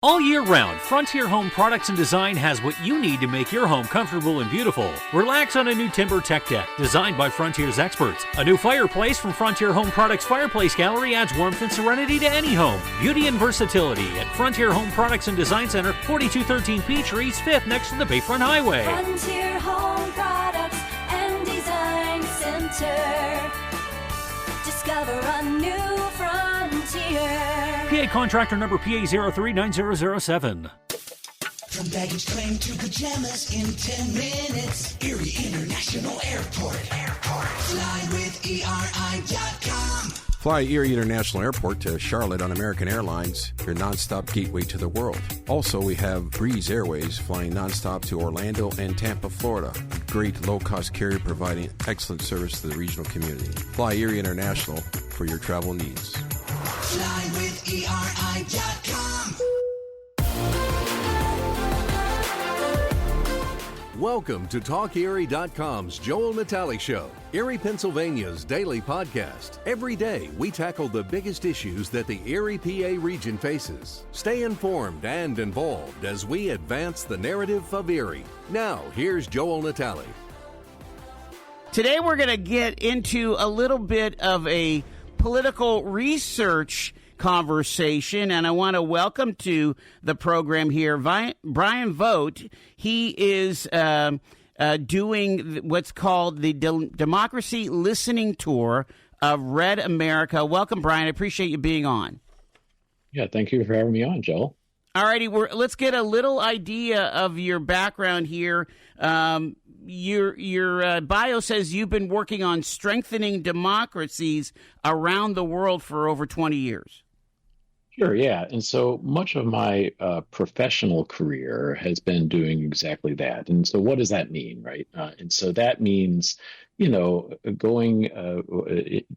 All year round, Frontier Home Products and Design has what you need to make your home comfortable and beautiful. Relax on a new timber tech deck designed by Frontier's experts. A new fireplace from Frontier Home Products Fireplace Gallery adds warmth and serenity to any home. Beauty and versatility at Frontier Home Products and Design Center, 4213 Peachtree, East 5th, next to the Bayfront Highway. Frontier Home Products and Design Center. Discover a new frontier. PA contractor number PA039007. From baggage claim to pajamas in 10 minutes. Erie International Airport. Fly with ERI.com. Fly Erie International Airport to Charlotte on American Airlines, your nonstop gateway to the world. Also, we have Breeze Airways flying nonstop to Orlando and Tampa, Florida. A great low-cost carrier providing excellent service to the regional community. Fly Erie International for your travel needs. Fly with ERI.com. Welcome to TalkErie.com's Joel Natale Show, Erie, Pennsylvania's daily podcast. Every day, we tackle the biggest issues that the Erie, PA region faces. Stay informed and involved as we advance the narrative of Erie. Now, here's Joel Natale. Today, we're going to get into a little bit of a political research conversation, and I want to welcome to the program here Brian Vogt. He is doing what's called the Democracy Listening Tour of Red America. Welcome, Brian. I appreciate you being on. Yeah, thank you for having me on, Joel. All righty, let's get a little idea of your background here. Your bio says you've been working on strengthening democracies around the world for over 20 years. Sure, yeah. And so much of my professional career has been doing exactly that. And so what does that mean, right? And so that means, going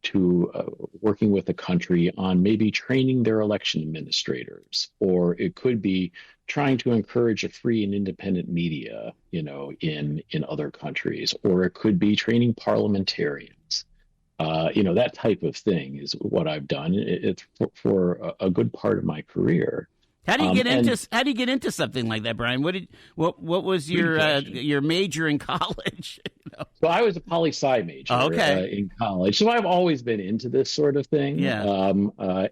to working with a country on maybe training their election administrators, or it could be trying to encourage a free and independent media, in other countries, or it could be training parliamentarians. That type of thing is what I've done. It's for a good part of my career. How do you get into something like that, Brian? What was your major in college? So I was a poli-sci major in college. So I've always been into this sort of thing. Yeah.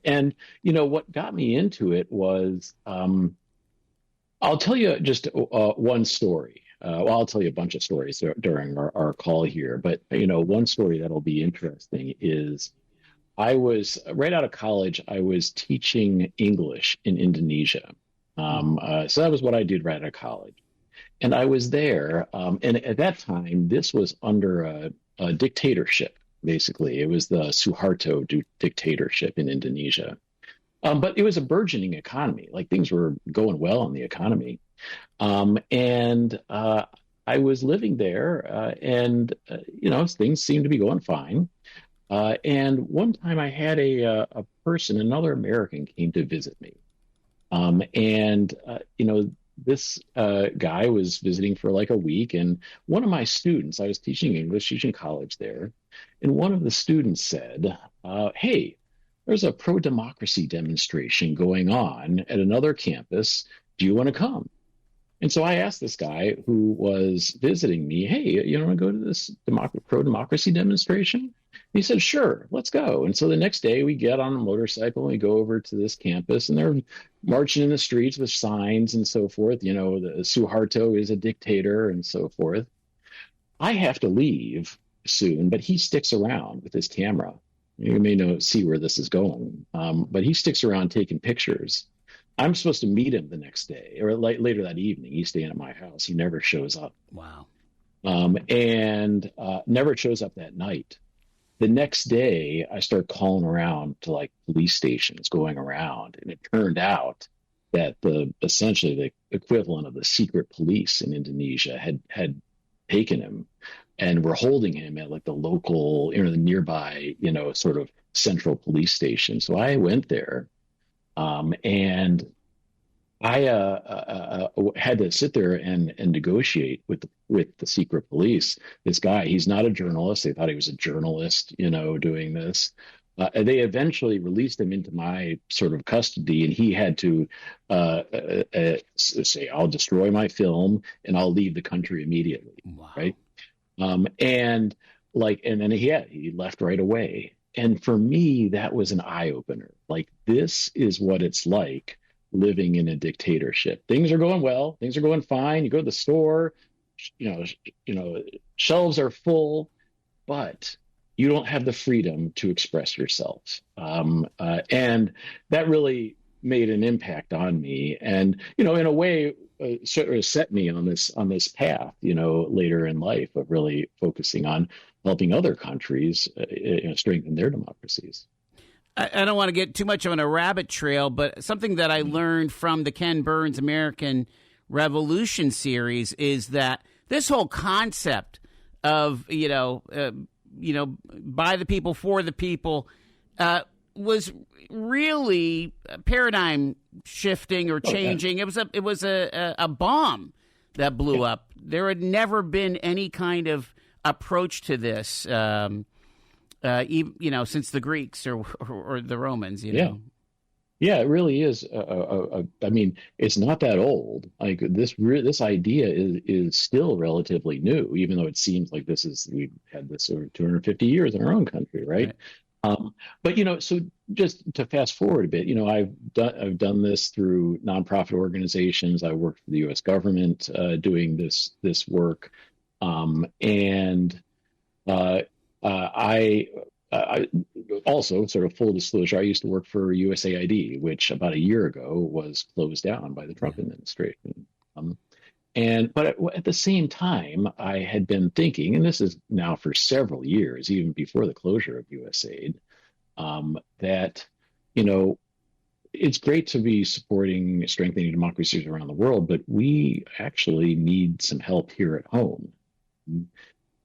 And what got me into it was, I'll tell you just one story. I'll tell you a bunch of stories during our call here, but one story that'll be interesting is I was right out of college. I was teaching English in Indonesia, so that was what I did right out of college, and I was there. And at that time, this was under a dictatorship. Basically, it was the Suharto dictatorship in Indonesia, but it was a burgeoning economy. Like things were going well in the economy. And I was living there, and things seemed to be going fine. And one time I had another American came to visit me. This guy was visiting for like a week, and one of my students, I was teaching English, teaching college there, and one of the students said, hey, there's a pro-democracy demonstration going on at another campus. Do you want to come? And so I asked this guy who was visiting me, hey, you want to go to this pro-democracy demonstration? He said, sure, let's go. And so the next day we get on a motorcycle and we go over to this campus, and they're marching in the streets with signs and so forth. The Suharto is a dictator and so forth. I have to leave soon, but he sticks around with his camera. You may see where this is going, but he sticks around taking pictures. I'm supposed to meet him the next day or later that evening. He's staying at my house. He never shows up. Wow. And never shows up that night. The next day, I start calling around to like police stations going around. And it turned out that essentially the equivalent of the secret police in Indonesia had taken him and were holding him at like the local, the nearby, sort of central police station. So I went there. And I had to sit there and negotiate with the secret police. This guy, he's not a journalist. They thought he was a journalist, doing this. They eventually released him into my sort of custody, and he had to say, "I'll destroy my film and I'll leave the country immediately." Wow. Right? And then he left right away. And for me, that was an eye opener. Like, this is what it's like living in a dictatorship. Things are going well. Things are going fine. You go to the store, shelves are full, but you don't have the freedom to express yourself. And that really made an impact on me. And, in a way, sort of set me on this path, later in life, of really focusing on helping other countries strengthen their democracies. I don't want to get too much on a rabbit trail, but something that I learned from the Ken Burns American Revolution series is that this whole concept of, by the people, for the people, was really paradigm shifting or changing. It was a bomb that blew up. There had never been any kind of approach to this, since the Greeks or the Romans. Yeah, it really is. I mean, it's not that old. Like, this idea is still relatively new, even though it seems like we've had this over 250 years in our own country, right? But so just to fast forward a bit, I've done this through nonprofit organizations. I worked for the U.S. government doing this work, and I also, sort of full disclosure, I used to work for USAID, which about a year ago was closed down by the Trump administration. But at the same time, I had been thinking, and this is now for several years, even before the closure of USAID, that, it's great to be supporting strengthening democracies around the world, but we actually need some help here at home.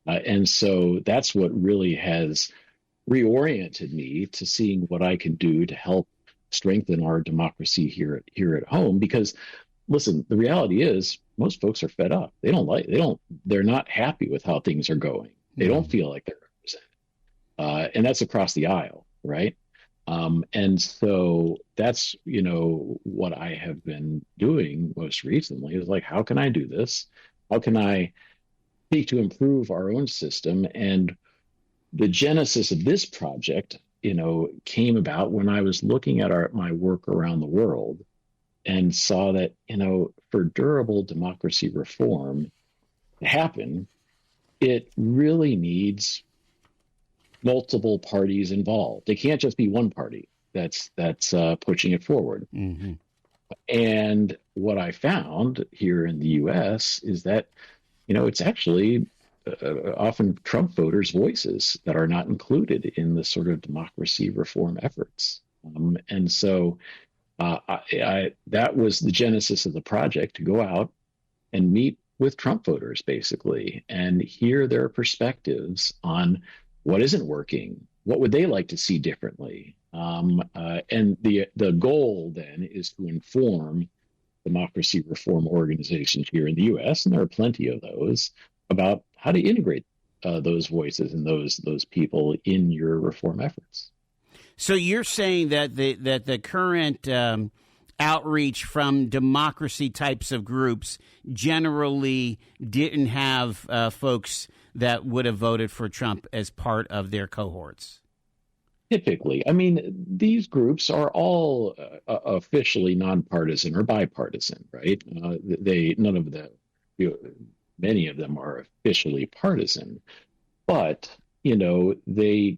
And so that's what really has reoriented me to seeing what I can do to help strengthen our democracy here at home. Because, listen, the reality is most folks are fed up. They're not happy with how things are going. They don't feel like they're represented. And that's across the aisle, right? And so that's, what I have been doing most recently is like, how can I do this? How can I seek to improve our own system? And the genesis of this project, came about when I was looking at my work around the world and saw that, for durable democracy reform to happen, it really needs multiple parties involved. It can't just be one party that's pushing it forward. Mm-hmm. And what I found here in the U.S. is that, it's actually often Trump voters' voices that are not included in the sort of democracy reform efforts. And so that was the genesis of the project, to go out and meet with Trump voters, basically, and hear their perspectives on what isn't working, what would they like to see differently. And the goal then is to inform democracy reform organizations here in the U.S., and there are plenty of those, about how to integrate those voices and those people in your reform efforts. So you're saying that the current outreach from democracy types of groups generally didn't have folks that would have voted for Trump as part of their cohorts? Typically. I mean, these groups are all officially nonpartisan or bipartisan, right? Many of them are officially partisan, but, they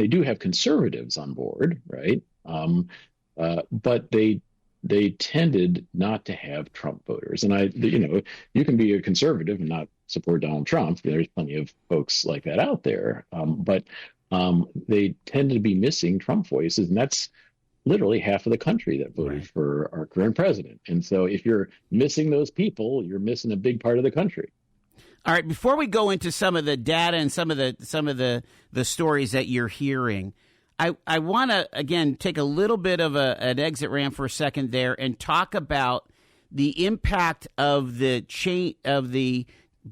do have conservatives on board, right? But they tended not to have Trump voters. And you can be a conservative and not support Donald Trump. There's plenty of folks like that out there. But they tend to be missing Trump voices, and that's literally half of the country that voted for our current president. And so if you're missing those people, you're missing a big part of the country. All right, before we go into some of the data and some of the stories that you're hearing, I want to, again, take a little bit of an exit ramp for a second there and talk about the impact of the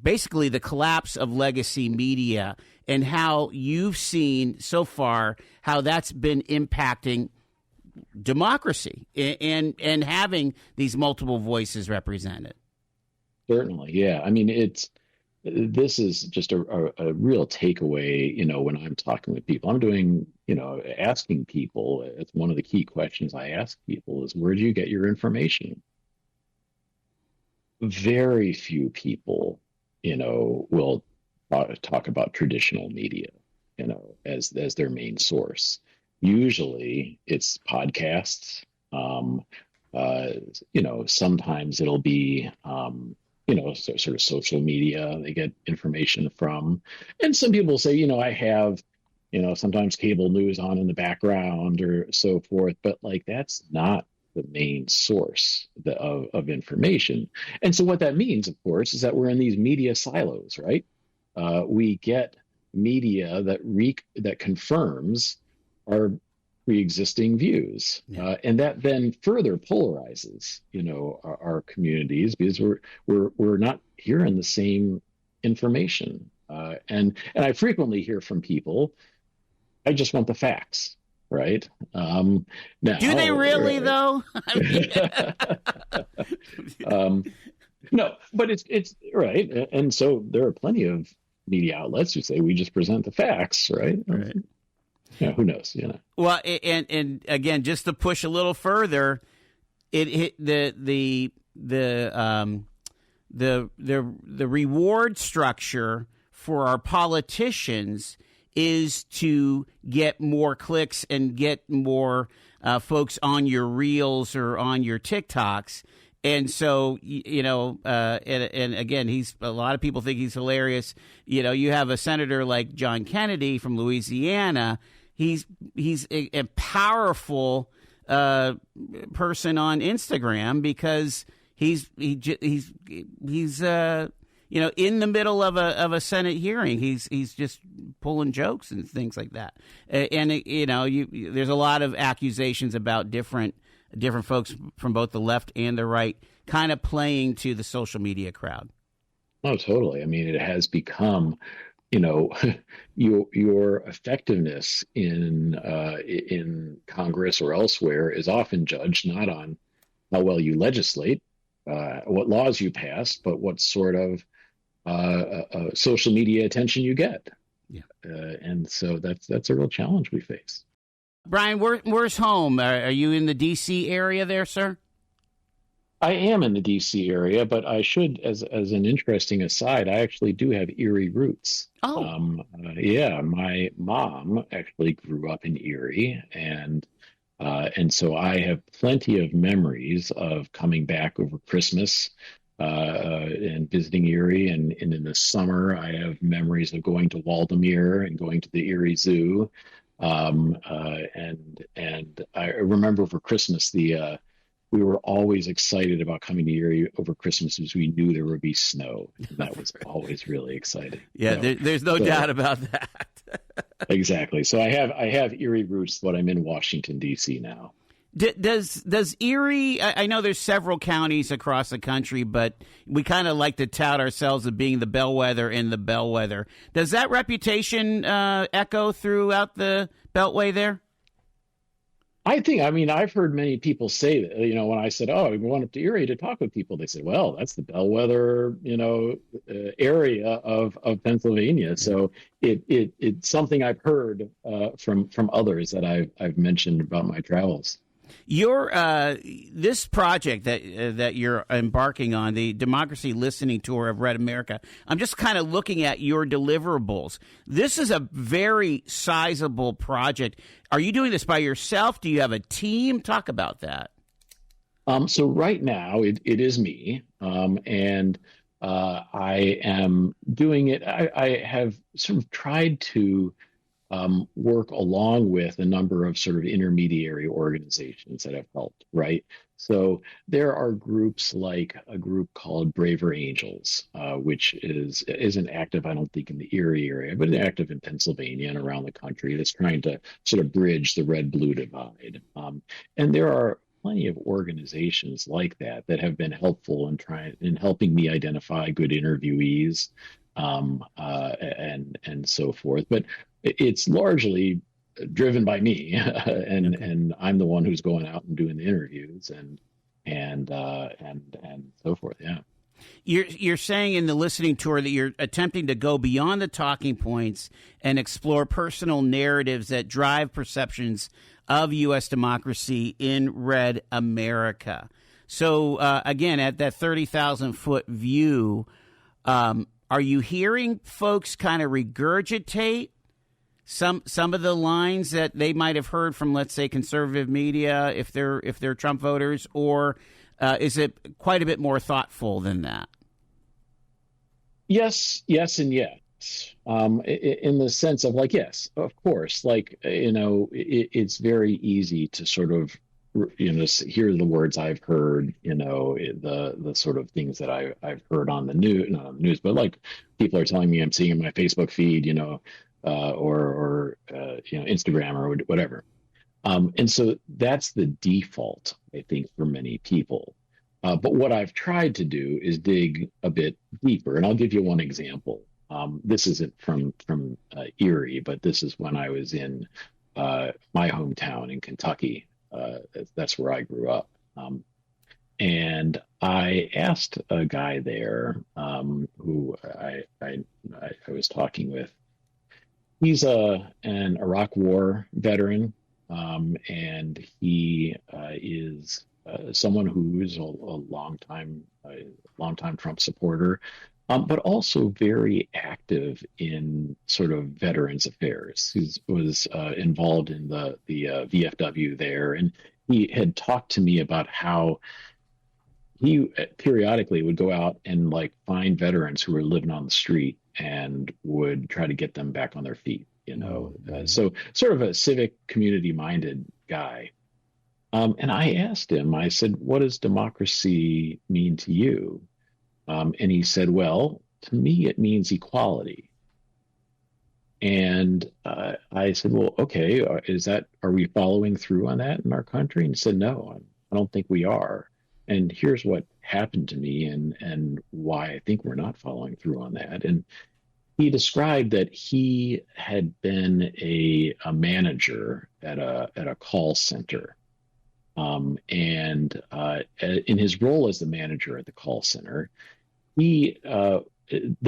basically the collapse of legacy media and how you've seen so far how that's been impacting democracy and having these multiple voices represented. Certainly, yeah. I mean, this is just a real takeaway. When I'm talking with people, I'm doing, asking people. It's one of the key questions I ask people is, where do you get your information? Very few people, will talk about traditional media, as their main source. Usually, it's podcasts. Sometimes it'll be sort of social media they get information from. And some people say, I have, sometimes cable news on in the background or so forth, but like that's not the main source of information. And so what that means, of course, is that we're in these media silos, right? We get media that confirms our pre-existing views, and that then further polarizes, our communities because we're not hearing the same information. And I frequently hear from people, I just want the facts, right? Now, do they really though? No, but it's right, and so there are plenty of media outlets who say we just present the facts, right? Right. Yeah, who knows? Well, and again, just to push a little further, the reward structure for our politicians is to get more clicks and get more folks on your reels or on your TikToks. And so, and again, a lot of people think he's hilarious. You have a senator like John Kennedy from Louisiana. He's a powerful person on Instagram because he's in the middle of a Senate hearing. He's just pulling jokes and things like that. And there's a lot of accusations about different folks from both the left and the right kind of playing to the social media crowd. Oh, totally. I mean, it has become, your effectiveness in Congress or elsewhere is often judged not on how well you legislate, what laws you pass, but what sort of social media attention you get. Yeah. And so that's a real challenge we face. Brian, where's home? Are you in the D.C. area there, sir? I am in the D.C. area, but I should, as an interesting aside, I actually do have Erie roots. Oh. Yeah, my mom actually grew up in Erie, and so I have plenty of memories of coming back over Christmas and visiting Erie, and in the summer I have memories of going to Waldameer and going to the Erie Zoo. And I remember for Christmas, we were always excited about coming to Erie over Christmas because we knew there would be snow. And that was always really exciting. Yeah, there's no doubt about that. Exactly. So I have Erie roots, but I'm in Washington, D.C. now. Does Erie? I know there's several counties across the country, but we kind of like to tout ourselves as being the bellwether in the bellwether. Does that reputation echo throughout the Beltway there? I've heard many people say that, when I said, oh, we went up to Erie to talk with people, they said, well, that's the bellwether, area of Pennsylvania. So it's something I've heard from others that I've mentioned about my travels. Your this project that you're embarking on, the Democracy Listening Tour of Red America, I'm just kind of looking at your deliverables. This is a very sizable project. Are you doing this by yourself? Do you have a team? Talk about that. So right now it is me, and I am doing it. I have sort of tried to work along with a number of sort of intermediary organizations that have helped, right? So there are groups like a group called Braver Angels, which isn't active, I don't think, in the Erie area, but active in Pennsylvania and around the country that's trying to sort of bridge the red-blue divide. And there are plenty of organizations like that have been helpful in helping me identify good interviewees, and so forth. But it's largely driven by me, and I'm the one who's going out and doing the interviews and so forth. Yeah. You're saying in the listening tour that you're attempting to go beyond the talking points and explore personal narratives that drive perceptions of U.S. democracy in red America. So, again, at that 30,000-foot view, are you hearing folks kind of regurgitate some of the lines that they might have heard from, let's say, conservative media if they're Trump voters, or is it quite a bit more thoughtful than that? Yes, and yes. In the sense of, like, yes, of course, like, it's very easy to sort of, hear the words I've heard, the sort of things that I've heard on the news, not on the news, but like people are telling me I'm seeing in my Facebook feed, or Instagram or whatever. And so that's the default, I think, for many people. But what I've tried to do is dig a bit deeper, and I'll give you one example. This isn't from Erie, but this is when I was in my hometown in Kentucky. That's where I grew up. And I asked a guy there who I was talking with. He's an Iraq War veteran, and he is someone who is a longtime Trump supporter, but also very active in sort of veterans affairs. He was involved in the VFW there, and he had talked to me about how he periodically would go out and like find veterans who were living on the street and would try to get them back on their feet. So sort of a civic, community-minded guy. And I asked him, I said, what does democracy mean to you? And he said, well, to me, it means equality. And I said, well, okay, are we following through on that in our country? And he said, no, I don't think we are. And here's what happened to me and why I think we're not following through on that. And he described that he had been a manager at a call center. And in his role as the manager at the call center, there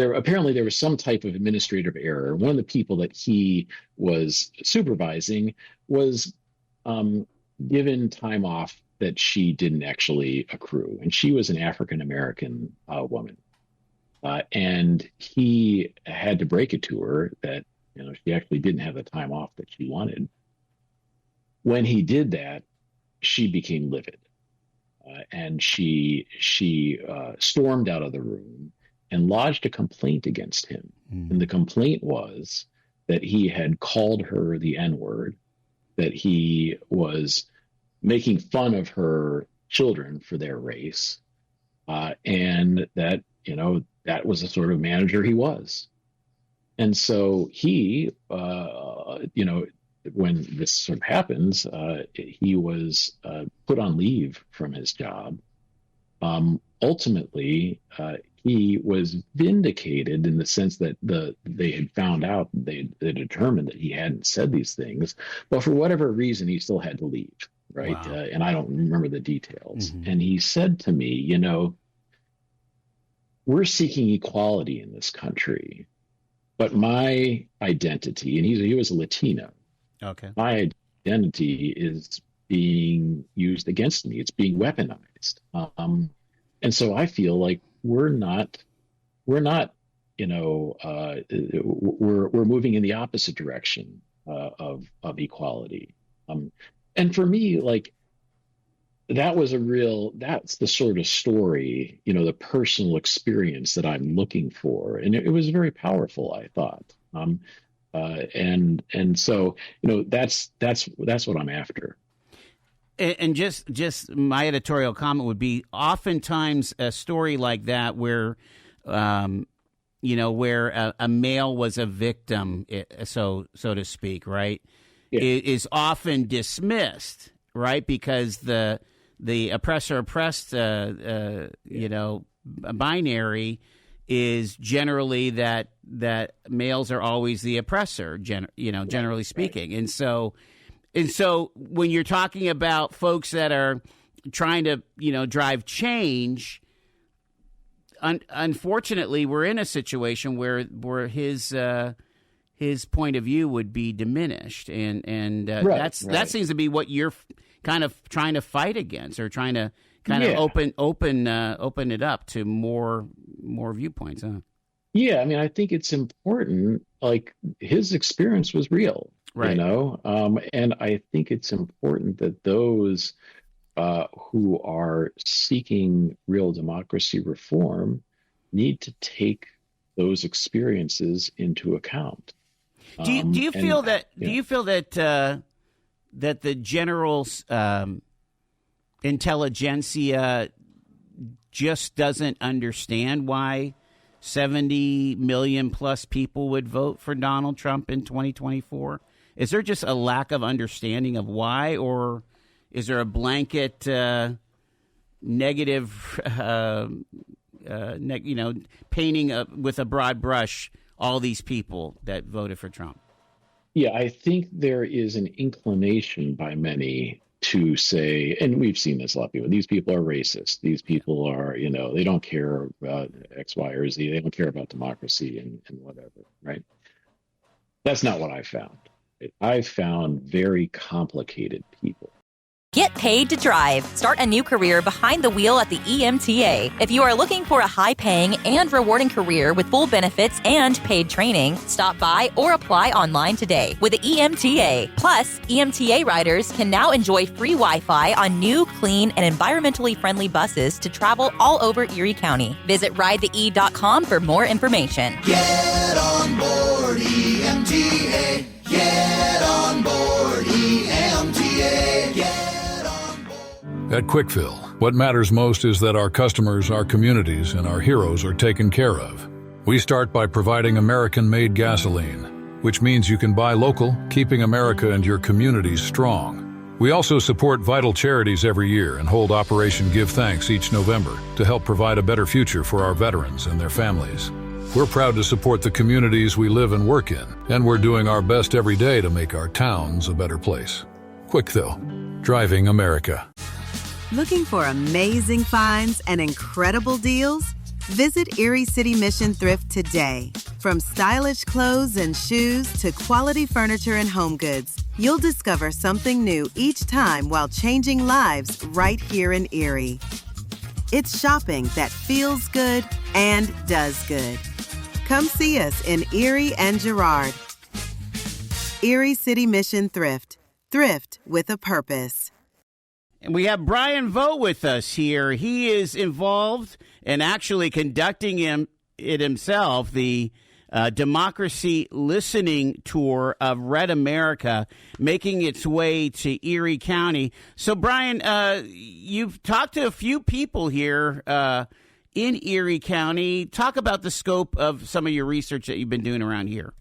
was some type of administrative error. One of the people that he was supervising was given time off that she didn't actually accrue, and she was an African American woman, and he had to break it to her that she actually didn't have the time off that she wanted. When he did that, she became livid, and she stormed out of the room and lodged a complaint against him. And the complaint was that he had called her the N-word, that he was making fun of her children for their race, and that that was the sort of manager he was. And so he, when this sort of happens, he was put on leave from his job. Ultimately, he was vindicated in the sense that they had found out, they determined that he hadn't said these things, but for whatever reason, he still had to leave, right? Wow. And I don't remember the details. Mm-hmm. And he said to me, we're seeking equality in this country, but my identity, and he was a Latino. Okay. My identity is being used against me. It's being weaponized. And so I feel like we're moving in the opposite direction of equality. And for me, like, that's the sort of story, the personal experience that I'm looking for. And it was very powerful, I thought. And so, that's what I'm after. And just my editorial comment would be, oftentimes a story like that where, where a male was a victim, so to speak, right, is often dismissed, right, because the the oppressor-oppressed, binary is generally that males are always the oppressor, generally speaking. Right. And so when you're talking about folks that are trying to, drive change, unfortunately, we're in a situation where his point of view would be diminished, and that seems to be what you're kind of trying to fight against, or trying to kind of open it up to more viewpoints. Huh? Yeah, I mean, I think it's important. Like, his experience was real, right? And I think it's important that those who are seeking real democracy reform need to take those experiences into account. Do you feel that that the general intelligentsia just doesn't understand why 70 million plus people would vote for Donald Trump in 2024? Is there just a lack of understanding of why, or is there a blanket negative, painting with a broad brush all these people that voted for Trump? Yeah, I think there is an inclination by many to say, and we've seen this a lot of people, these people are racist. These people are, they don't care about X, Y, or Z. They don't care about democracy and whatever, right? That's not what I found. I've found very complicated people. Get paid to drive. Start a new career behind the wheel at the EMTA. If you are looking for a high-paying and rewarding career with full benefits and paid training, stop by or apply online today with the EMTA. Plus, EMTA riders can now enjoy free Wi-Fi on new, clean, and environmentally friendly buses to travel all over Erie County. Visit ridethee.com for more information. Get on board EMTA. Get on board EMTA. At Quickfill, what matters most is that our customers, our communities, and our heroes are taken care of. We start by providing American-made gasoline, which means you can buy local, keeping America and your communities strong. We also support vital charities every year and hold Operation Give Thanks each November to help provide a better future for our veterans and their families. We're proud to support the communities we live and work in, and we're doing our best every day to make our towns a better place. Quickfill, driving America. Looking for amazing finds and incredible deals? Visit Erie City Mission Thrift today. From stylish clothes and shoes to quality furniture and home goods, you'll discover something new each time while changing lives right here in Erie. It's shopping that feels good and does good. Come see us in Erie and Girard. Erie City Mission Thrift. Thrift with a purpose. And we have Brian Vogt with us here. He is involved in actually conducting it himself, the Democracy Listening Tour of Red America, making its way to Erie County. So, Brian, you've talked to a few people here in Erie County. Talk about the scope of some of your research that you've been doing around here.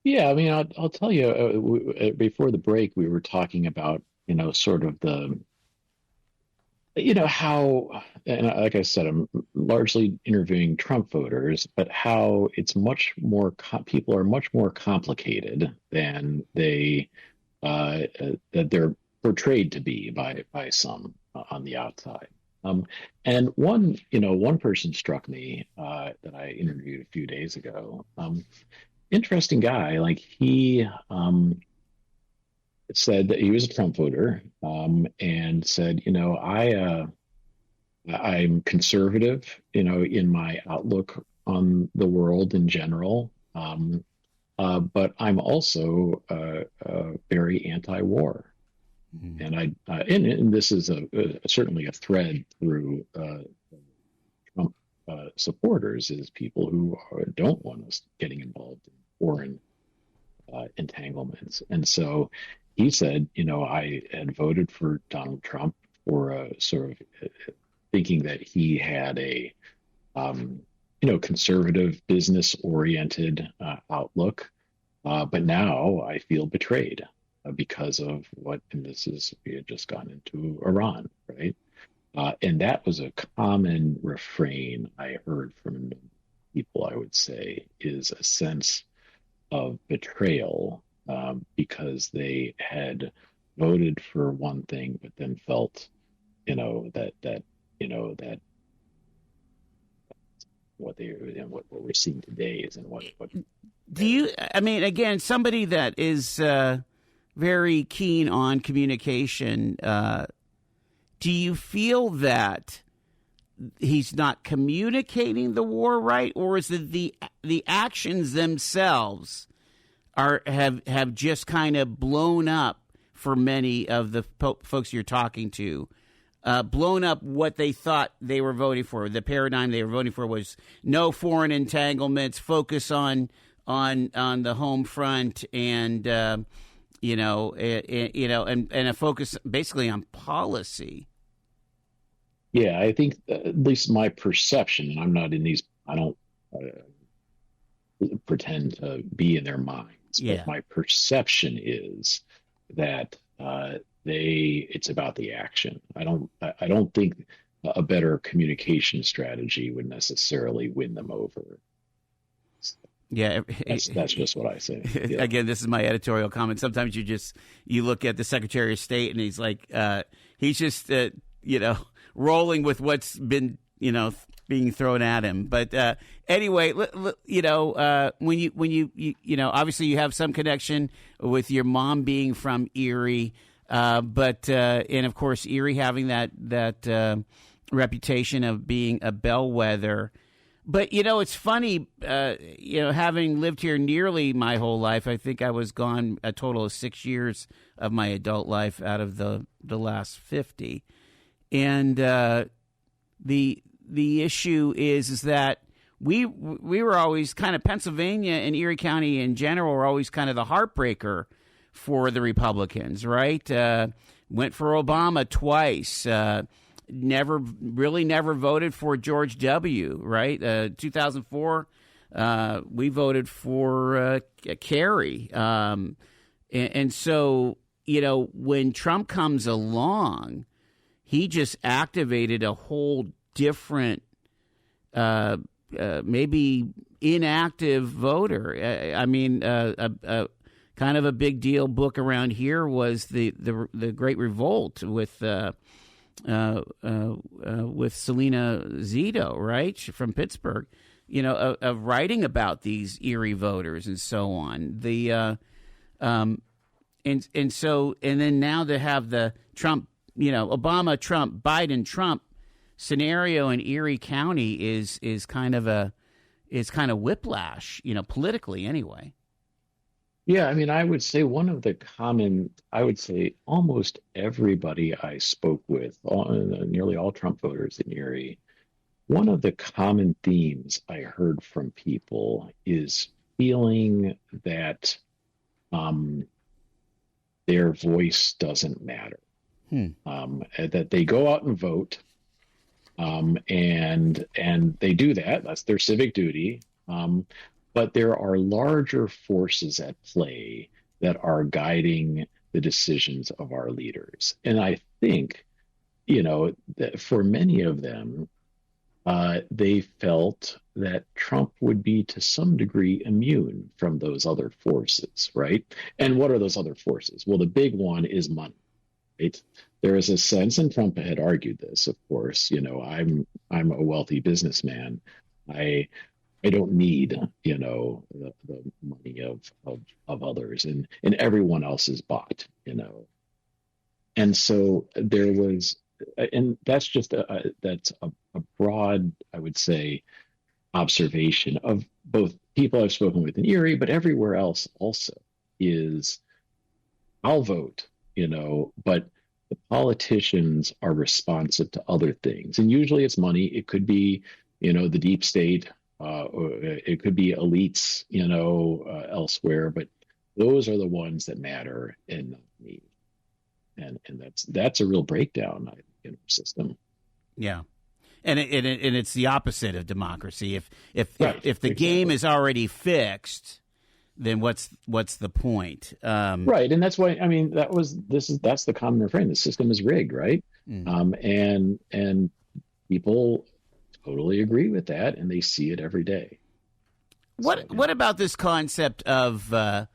Yeah, I mean, I'll tell you, before the break, we were talking about, sort of the, how, and like I said, I'm largely interviewing Trump voters, but how it's much more, people are much more complicated than that they're portrayed to be by some on the outside. And one person struck me that I interviewed a few days ago. Interesting guy. Like, he said that he was a Trump voter, and said, I'm conservative, in my outlook on the world in general, but I'm also very anti-war. Mm-hmm. And this is certainly a thread through Trump supporters, is people who don't want us getting involved in foreign entanglements. And so he said, I had voted for Donald Trump for sort of thinking that he had a, conservative, business-oriented outlook, but now I feel betrayed. because of we had just gone into Iran, right? And that was a common refrain I heard from people, I would say, is a sense of betrayal, because they had voted for one thing, but then felt, that what we're seeing today isn't what. Do you? I mean, again, somebody that is very keen on communication. Do you feel that he's not communicating the war right, or is it the actions themselves have just kind of blown up for many of the folks you're talking to? Blown up what they thought they were voting for. The paradigm they were voting for was no foreign entanglements, focus on the home front, and and a focus basically on policy. Yeah, I think at least my perception, and I'm not in these. I don't pretend to be in their minds, but my perception is that it's about the action. I don't think a better communication strategy would necessarily win them over. Yeah, that's just what I say. Yeah. Again, this is my editorial comment. Sometimes you look at the Secretary of State and he's like, he's just rolling with what's been being thrown at him. But anyway, when you obviously you have some connection with your mom being from Erie, but and of course Erie having that reputation of being a bellwether. But, it's funny, having lived here nearly my whole life. I think I was gone a total of 6 years of my adult life out of the last 50. And the issue is that we were always kind of, Pennsylvania and Erie County in general were always kind of the heartbreaker for the Republicans, right? Went for Obama twice. Never voted for George W., right? 2004, we voted for Kerry. And so, when Trump comes along, he just activated a whole different, maybe inactive voter. I mean, kind of a big deal book around here was the Great Revolt with Selena Zito, right, from Pittsburgh, of writing about these Erie voters and so on. And then now to have the Trump, Obama, Trump, Biden, Trump scenario in Erie County is kind of whiplash, politically anyway. Yeah, I mean, I would say almost everybody I spoke with, nearly all Trump voters in Erie, one of the common themes I heard from people is feeling that their voice doesn't matter, that they go out and vote, and they do that. That's their civic duty. But there are larger forces at play that are guiding the decisions of our leaders. And I think, that for many of them, they felt that Trump would be to some degree immune from those other forces, right? And what are those other forces? Well, the big one is money, right? There is a sense, and Trump had argued this, of course, I'm a wealthy businessman. I don't need, the money of others, and everyone else is bought, And so there was, and that's just that's a broad, I would say, observation of both people I've spoken with in Erie, but everywhere else also is, I'll vote, but the politicians are responsive to other things, and usually it's money. It could be, the deep state. Or it could be elites, elsewhere, but those are the ones that matter and not me. And that's a real breakdown in our system. Yeah, and it's the opposite of democracy. If the exactly. game is already fixed, then what's the point? Right, and that's why that's the common refrain. The system is rigged, right? And people totally agree with that, and they see it every day. What about this concept of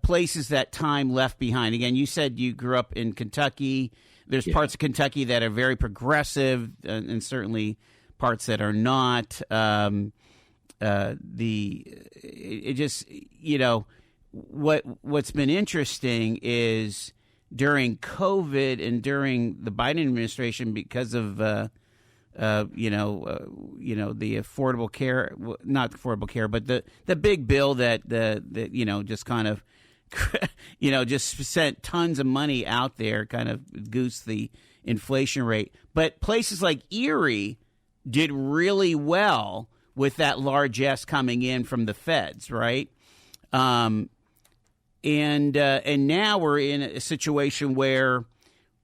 places that time left behind? Again, you said you grew up in Kentucky. There's parts of Kentucky that are very progressive, and certainly parts that are not. What's been interesting is during COVID and during the Biden administration, because of the affordable care, not affordable care, but the big bill that just kind of just sent tons of money out there, kind of goosed the inflation rate. But places like Erie did really well with that largesse coming in from the feds, right? And now we're in a situation where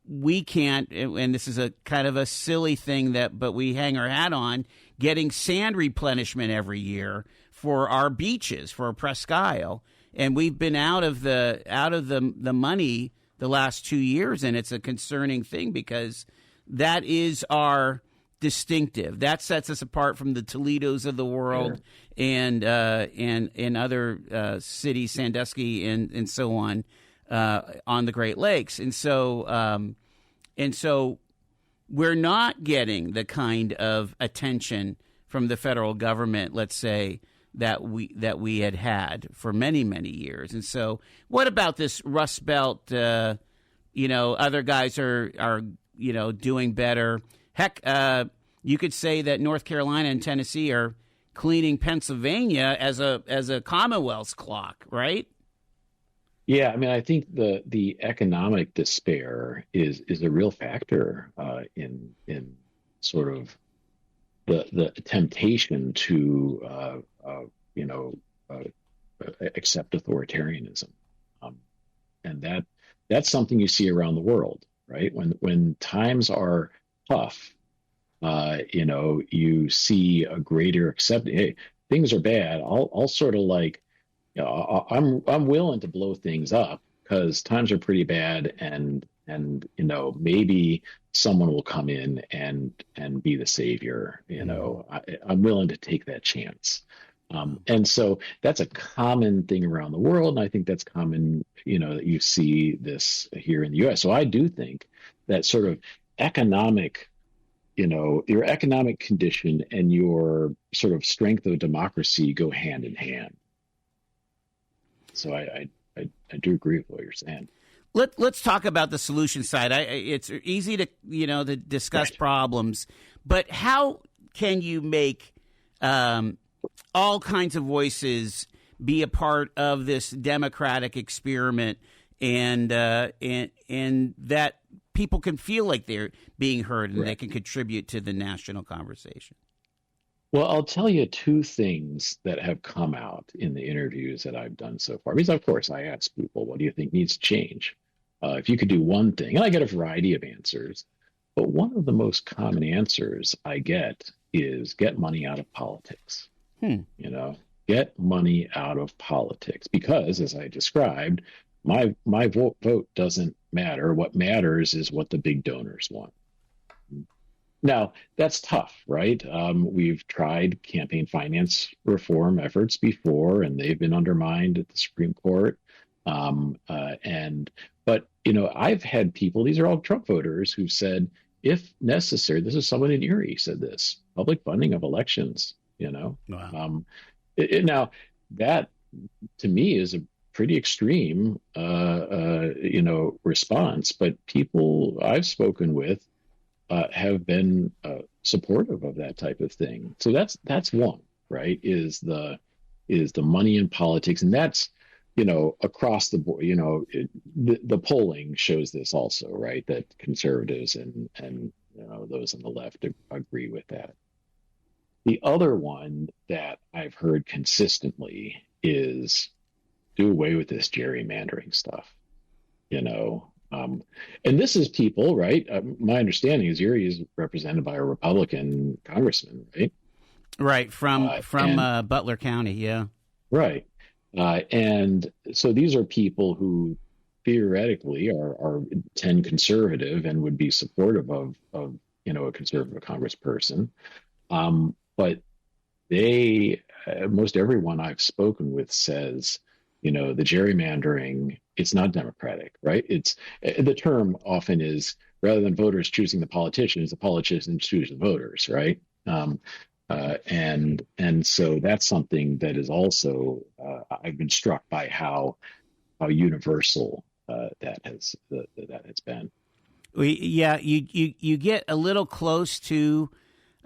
we can't, and this is a kind of a silly thing but we hang our hat on, getting sand replenishment every year for our beaches, for Presque Isle, and we've been out of the money the last 2 years, and it's a concerning thing because that is our distinctive. That sets us apart from the Toledos of the world and other cities, Sandusky and so on the Great Lakes. And so we're not getting the kind of attention from the federal government, let's say, that we had for many, many years. And so what about this Rust Belt? Other guys are doing better. Heck, you could say that North Carolina and Tennessee are cleaning Pennsylvania as a Commonwealth's clock, right? Yeah, I mean, I think the economic despair is a real factor in sort of the temptation to accept authoritarianism, and that's something you see around the world, right? When times are tough, you see a greater acceptance. Hey, things are bad. I'll sort of like, I'm willing to blow things up because times are pretty bad, and maybe someone will come in and be the savior. I'm willing to take that chance. And so that's a common thing around the world, and I think that's common. That you see this here in the U.S. So I do think that sort of economic. Your economic condition and your sort of strength of democracy go hand in hand. So I do agree with what you're saying. Let's talk about the solution side. It's easy to discuss problems, but how can you make all kinds of voices be a part of this democratic experiment, and that people can feel like they're being heard and they can contribute to the national conversation? Well, I'll tell you two things that have come out in the interviews that I've done so far. Because, of course, I ask people, what do you think needs to change? If you could do one thing, and I get a variety of answers, but one of the most common answers I get is get money out of politics. Get money out of politics. Because, as I described, my vote doesn't matter. What matters is what the big donors want. Now, that's tough, right? We've tried campaign finance reform efforts before, and they've been undermined at the Supreme Court. But I've had people, these are all Trump voters, who said, if necessary, this is someone in Erie said this, public funding of elections, Wow. Now, that to me is a pretty extreme, response, but people I've spoken with have been supportive of that type of thing. So that's one, right? Is the money in politics, and that's across the board. The polling shows this also, right? That conservatives and those on the left agree with that. The other one that I've heard consistently is do away with this gerrymandering stuff, and this is people, right? My understanding is Erie is represented by a Republican congressman, right? Right, from Butler County, yeah. Right. And so these are people who theoretically tend conservative and would be supportive of a conservative congressperson. But most everyone I've spoken with says, the gerrymandering, it's not democratic, right? The term often is, rather than voters choosing the politicians choose the voters, right? And so that's something that is also, I've been struck by how universal that has been. You get a little close to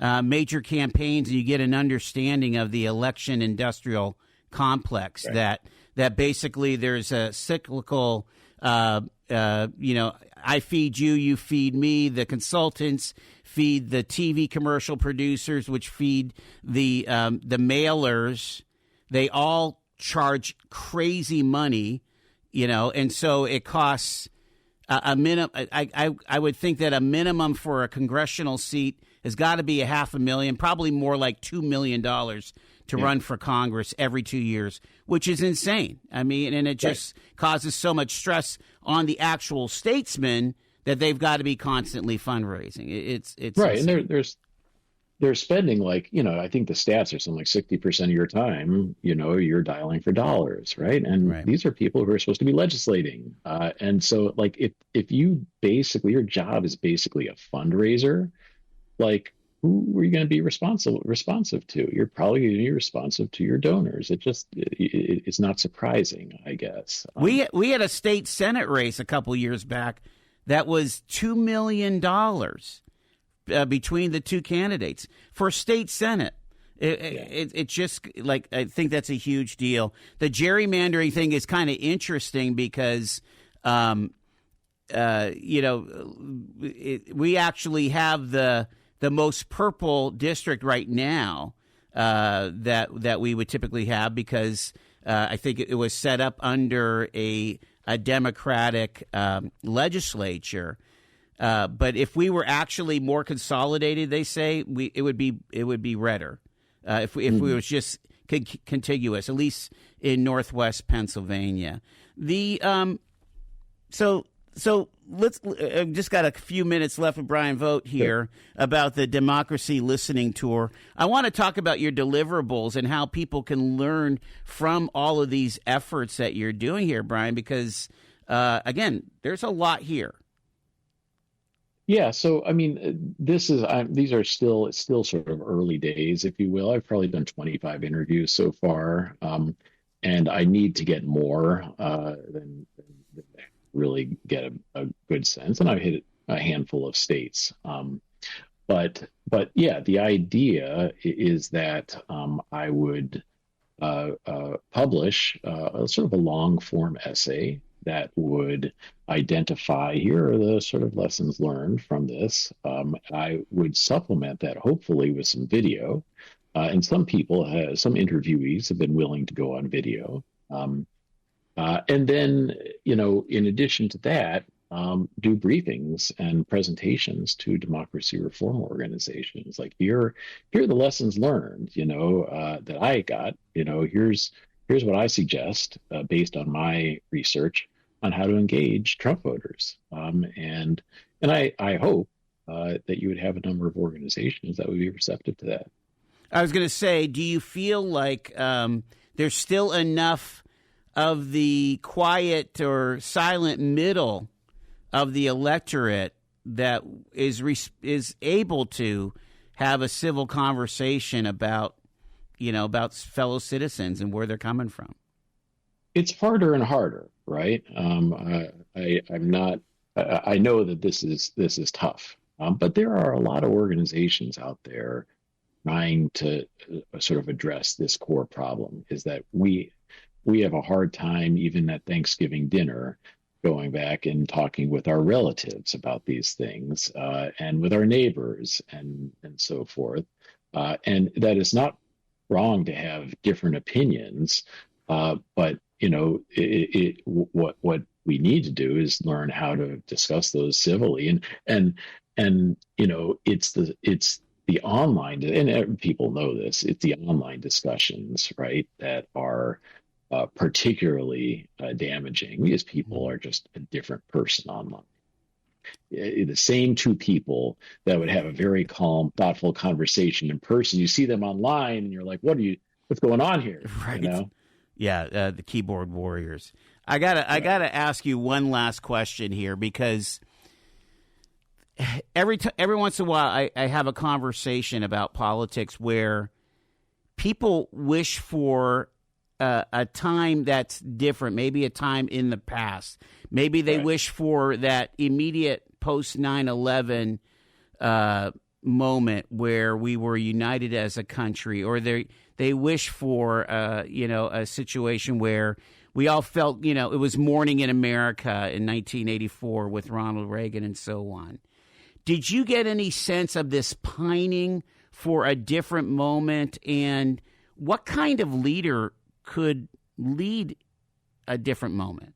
major campaigns, and you get an understanding of the election industrial complex, right? that basically there's a cyclical, I feed you, you feed me. The consultants feed the TV commercial producers, which feed the mailers. They all charge crazy money, and so it costs a minimum. I would think that a minimum for a congressional seat has got to be $500,000, probably more like $2 million to run for Congress every 2 years, which is insane. I mean, and it just causes so much stress on the actual statesmen that they've got to be constantly fundraising. It's right, insane. And they're spending I think the stats are something like 60% of your time, you're dialing for dollars, right? And these are people who are supposed to be legislating, and so if you basically, your job is basically a fundraiser, who are you going to be responsive to? You're probably going to be responsive to your donors. It's not surprising, I guess. We had a state Senate race a couple years back that was $2 million between the two candidates for state Senate. It just I think that's a huge deal. The gerrymandering thing is kind of interesting because we actually have the most purple district right now that we would typically have because I think it was set up under a Democratic legislature. But if we were actually more consolidated, they say it would be redder if we was just contiguous, at least in Northwest Pennsylvania. So let's just got a few minutes left with Brian Vogt here about the Democracy Listening Tour. I want to talk about your deliverables and how people can learn from all of these efforts that you're doing here, Brian, because, again, there's a lot here. Yeah, so I mean, these are still sort of early days, if you will. I've probably done 25 interviews so far, and I need to get more than really get a good sense. And I've hit a handful of states, but yeah, the idea is that I would publish sort of a long form essay that would identify, here are the sort of lessons learned from this. I would supplement that hopefully with some video. And some interviewees have been willing to go on video. And then, in addition to that, do briefings and presentations to democracy reform organizations. Like, here are the lessons learned, that I got. Here's what I suggest based on my research on how to engage Trump voters. And I hope that you would have a number of organizations that would be receptive to that. I was going to say, do you feel like there's still enough of the quiet or silent middle of the electorate that is able to have a civil conversation about fellow citizens and where they're coming from? It's harder and harder, right? I know that this is tough, but there are a lot of organizations out there trying to sort of address this core problem. Is that we have a hard time, even at Thanksgiving dinner, going back and talking with our relatives about these things, and with our neighbors and so forth. And that is not wrong to have different opinions, but what we need to do is learn how to discuss those civilly, and it's the online, and people know this. It's the online discussions, right, that are particularly damaging because people are just a different person online. The same two people that would have a very calm, thoughtful conversation in person, you see them online and you're like, what's going on here? Right. You know? Yeah, the keyboard warriors. I gotta ask you one last question here, because every once in a while I have a conversation about politics where people wish for a time that's different, maybe a time in the past. Maybe they wish for that immediate post 9/11 moment where we were united as a country, or they wish for a situation where we all felt it was morning in America in 1984 with Ronald Reagan and so on. Did you get any sense of this pining for a different moment, and what kind of leader could lead a different moment?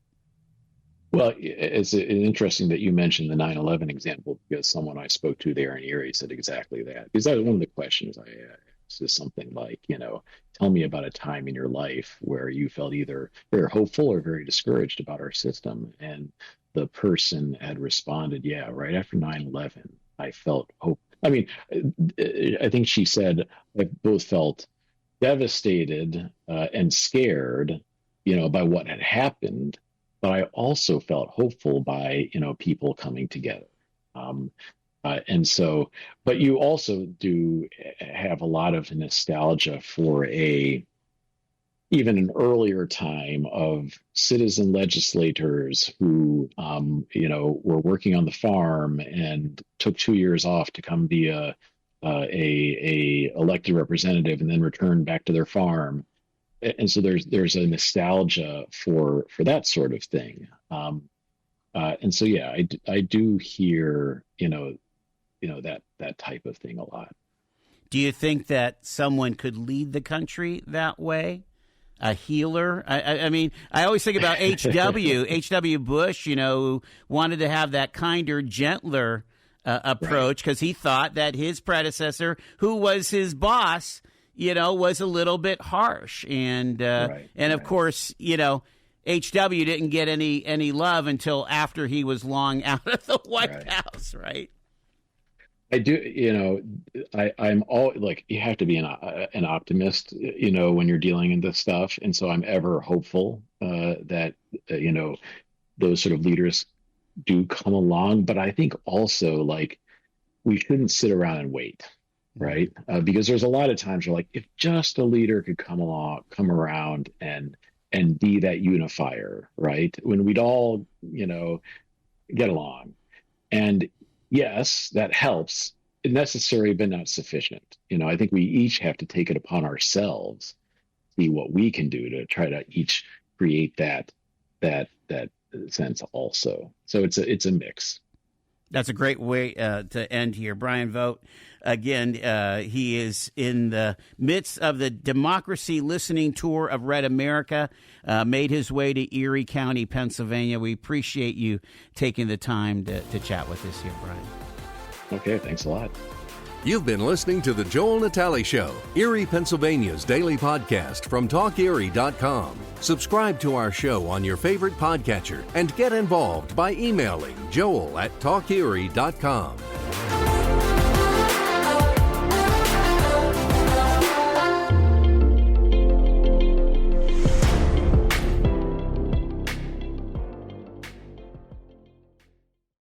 Well, it's interesting that you mentioned the 9/11 example, because someone I spoke to there in Erie said exactly that. Because that was one of the questions I asked, is something like, tell me about a time in your life where you felt either very hopeful or very discouraged about our system. And the person had responded, yeah, right after 9/11, I felt hope. I mean, I think she said, I both felt devastated and scared, by what had happened, but I also felt hopeful by, people coming together. And so, but you also do have a lot of nostalgia for even an earlier time of citizen legislators who, were working on the farm and took 2 years off to come be a elected representative and then return back to their farm. And so there's a nostalgia for that sort of thing. And so, yeah, I do hear, that type of thing a lot. Do you think that someone could lead the country that way? A healer? I mean, I always think about H.W. Bush, who wanted to have that kinder, gentler approach, because he thought that his predecessor, who was his boss, was a little bit harsh. And of course, H.W. didn't get any love until after he was long out of the White House, right? I do, I'm all like, you have to be an optimist, when you're dealing in this stuff. And so I'm ever hopeful that, those sort of leaders do come along. But I think also, like, we shouldn't sit around and wait, right? Because there's a lot of times you're like, if just a leader could come around and be that unifier, right? When we'd all, get along. And yes, that helps. Necessary, but not sufficient. I think we each have to take it upon ourselves, see what we can do to try to each create that sense also. So it's a mix. That's a great way to end here. Brian Vogt, again, he is in the midst of the Democracy Listening Tour of Red America, made his way to Erie County, Pennsylvania. We appreciate you taking the time to chat with us here, Brian. Okay, thanks a lot. You've been listening to The Joel Natale Show, Erie, Pennsylvania's daily podcast from TalkErie.com. Subscribe to our show on your favorite podcatcher and get involved by emailing joel@TalkErie.com.